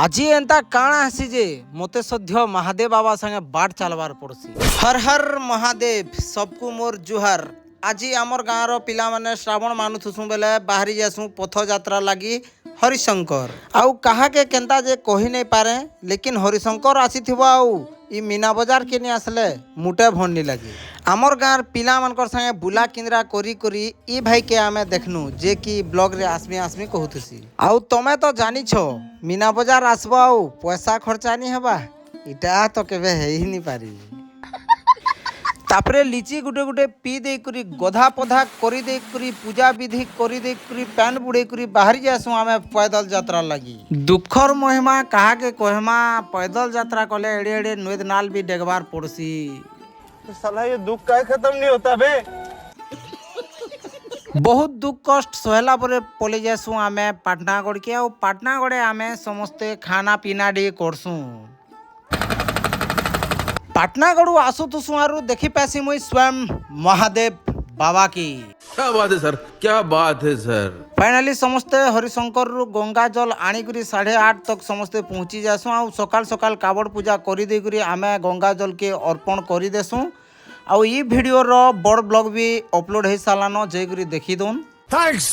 আজি এন্তা কাଣା আসি যে মতে সদ্য মহাদেব বাবা সঙ্গে বাট চালবার পড়ছি। হর হর মহাদেব সবকু মোর জুহার। আজি আমার গাঁর পিলা মানে শ্রাবণ মানুথুসু বেলে বাহারি যাসু পথযাত্রা লাগি হরিশঙ্কর। আউ কাহাকে কেন্তা যে কহি নাই পারে, লেকিন হরিশঙ্কর আসিথিব আউ ই মীনা বজার কে নি আসলে মুটে ভন্ডি লাগে। আমার গাঁর পিলা মানকর সঙ্গে বুলা কিন্দ্রা করি করি ই ভাইকে আমি দেখনু যে কি ব্লগ রে আসমি আসমি কহুতুছি। আউ তমে তো জানিছ মীনা বজার আসব আউ পয়সা খরচা নি হবা, এটা তো কেবে হেই নি পারি। তাপরে লিচি গুটে গুটে পি দেই করি গধা পধা করি দেই করি পূজা বিধি করি দেই করি প্যান বুড়ে করি বাহারি যাসু আমি पैदल যাত্রা লাগি। দুঃখর মহিমা কাহাকে কহমা, पैदल যাত্রা কলে এড়ে এড়ে নদ নাল भी डेगबार पड़सी। साला ये दुख का खत्म नहीं होता बे। बहुत दुख कष्ट सहला परे पले जासु आमे पाटनागढ़ के। और पाटनागढ़े आमे समस्ते खाना पीना डे करसु। पाटनागढ़ आसु तो सुआरु देखी पैसी मुई स्वयं महादेव बाबा की। क्या बात है सर, क्या बात है सर। फाइनाली समस्ते हरिशंकर रु गंगा जल आनिकरी 8:30 तक समस्ते पहुँची जासु। आ सकाल सकाल कावड़ पूजा करी दे करी आमे गंगा जल के अर्पण करी देसु। आ ई वीडियो रो बड़ ब्लॉग भी अपलोड हो सालानो जयकरी देखी दून। थैंक्स।